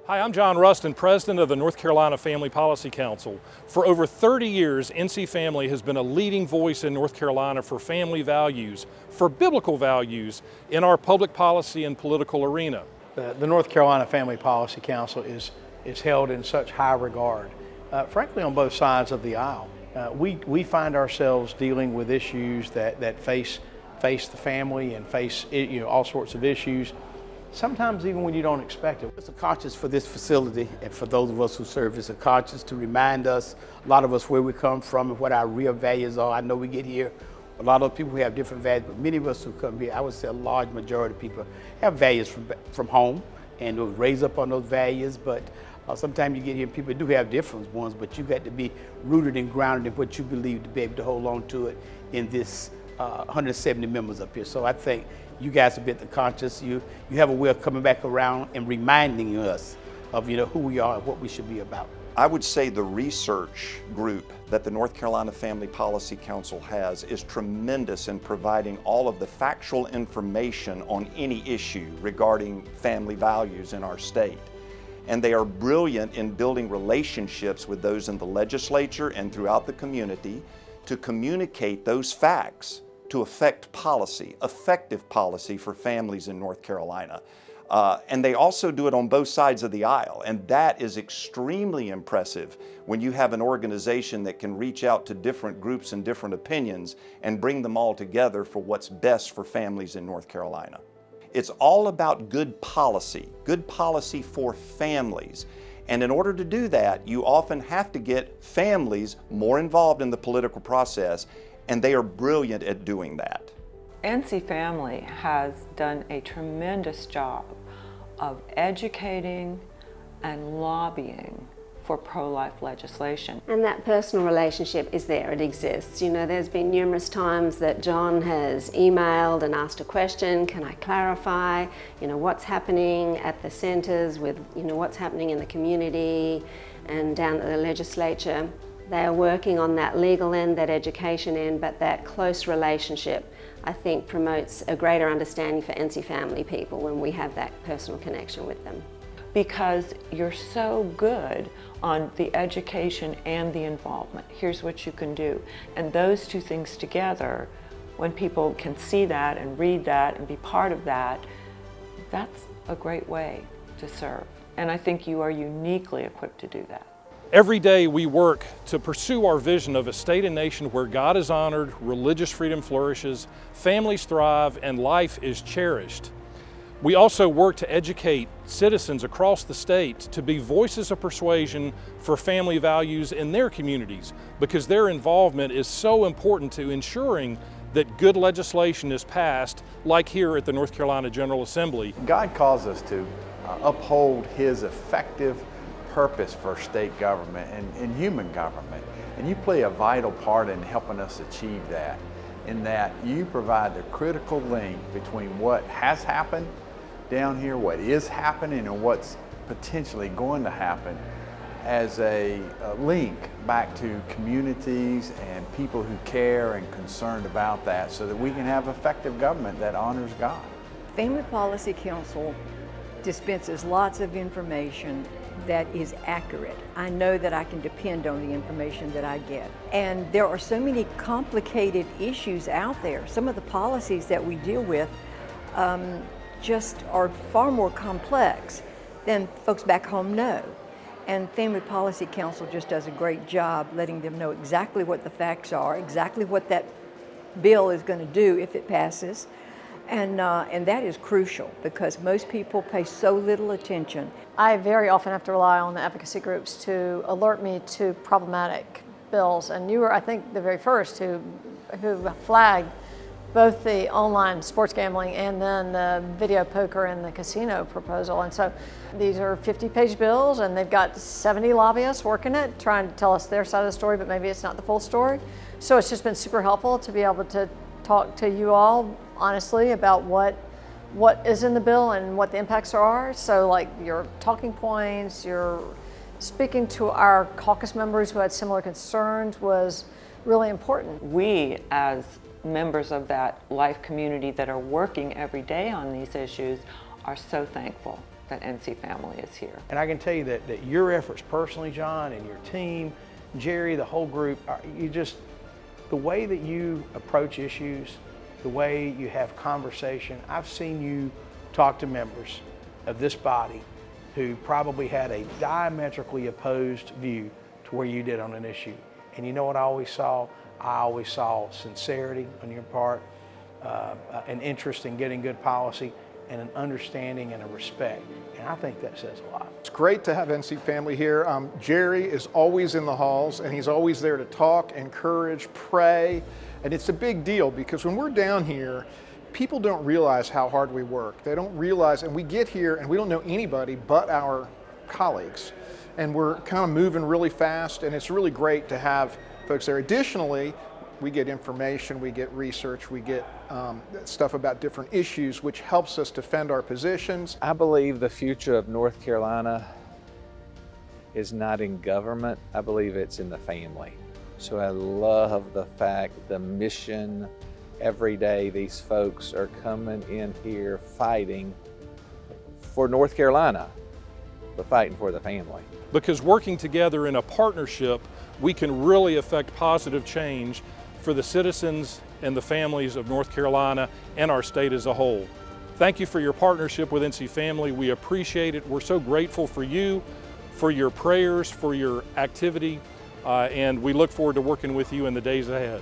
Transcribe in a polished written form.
Hi, I'm John Rustin, President of the North Carolina Family Policy Council. For over 30 years, NC Family has been a leading voice in North Carolina for family values, for biblical values in our public policy and political arena. The North Carolina Family Policy Council is held in such high regard, frankly, on both sides of the aisle. We find ourselves dealing with issues that face the family and face all sorts of issues, sometimes even when you don't expect it. It's a conscience for this facility, and for those of us who serve, it's a conscience to remind us, a lot of us, where we come from and what our real values are. I know we get here, a lot of people who have different values, but many of us who come here, I would say a large majority of people have values from home and were raised up on those values, but sometimes you get here and people do have different ones, but you got to be rooted and grounded in what you believe to be able to hold on to it in this 170 members up here. So I think you guys have been the conscious. You have a way of coming back around and reminding us of who we are and what we should be about. I would say the research group that the North Carolina Family Policy Council has is tremendous in providing all of the factual information on any issue regarding family values in our state. And they are brilliant in building relationships with those in the legislature and throughout the community to communicate those facts to affect policy, effective policy for families in North Carolina. And they also do it on both sides of the aisle, and that is extremely impressive when you have an organization that can reach out to different groups and different opinions and bring them all together for what's best for families in North Carolina. It's all about good policy for families. And in order to do that, you often have to get families more involved in the political process, and they are brilliant at doing that. NC Family has done a tremendous job of educating and lobbying for pro-life legislation. And that personal relationship is there, it exists. There's been numerous times that John has emailed and asked a question, can I clarify, what's happening at the centres with, what's happening in the community and down at the legislature. They are working on that legal end, that education end, but that close relationship, I think, promotes a greater understanding for NC Family people when we have that personal connection with them. Because you're so good on the education and the involvement. Here's what you can do. And those two things together, when people can see that and read that and be part of that, that's a great way to serve. And I think you are uniquely equipped to do that. Every day we work to pursue our vision of a state and nation where God is honored, religious freedom flourishes, families thrive, and life is cherished. We also work to educate citizens across the state to be voices of persuasion for family values in their communities, because their involvement is so important to ensuring that good legislation is passed, like here at the North Carolina General Assembly. God calls us to uphold His effective purpose for state government and human government. And you play a vital part in helping us achieve that, in that you provide the critical link between what has happened down here, what is happening, and what's potentially going to happen as a link back to communities and people who care and concerned about that, so that we can have effective government that honors God. Family Policy Council dispenses lots of information that is accurate. I know that I can depend on the information that I get. And there are so many complicated issues out there. Some of the policies that we deal with just are far more complex than folks back home know. And Family Policy Council just does a great job letting them know exactly what the facts are, exactly what that bill is going to do if it passes. And that is crucial, because most people pay so little attention. I very often have to rely on the advocacy groups to alert me to problematic bills. And you were, I think, the very first who flagged both the online sports gambling and then the video poker and the casino proposal. And so these are 50-page bills, and they've got 70 lobbyists working it, trying to tell us their side of the story, but maybe it's not the full story. So it's just been super helpful to be able to talk to you all honestly about what is in the bill and what the impacts are. So like your talking points, your speaking to our caucus members who had similar concerns was really important. We, as members of that life community that are working every day on these issues, are so thankful that NC Family is here. And I can tell you that your efforts personally, John, and your team, Jerry, the whole group, the way that you approach issues, the way you have conversation. I've seen you talk to members of this body who probably had a diametrically opposed view to where you did on an issue. And you know what I always saw? I always saw sincerity on your part, an interest in getting good policy, and an understanding and a respect. And I think that says a lot. It's great to have NC Family here. Jerry is always in the halls, and he's always there to talk, encourage, pray. And it's a big deal because when we're down here, people don't realize how hard we work. They don't realize, and we get here and we don't know anybody but our colleagues. And we're kind of moving really fast, and it's really great to have folks there. Additionally, we get information, we get research, we get stuff about different issues, which helps us defend our positions. I believe the future of North Carolina is not in government. I believe it's in the family. So I love the fact, the mission, every day these folks are coming in here fighting for North Carolina, but fighting for the family. Because working together in a partnership, we can really affect positive change for the citizens and the families of North Carolina and our state as a whole. Thank you for your partnership with NC Family. We appreciate it. We're so grateful for you, for your prayers, for your activity, and we look forward to working with you in the days ahead.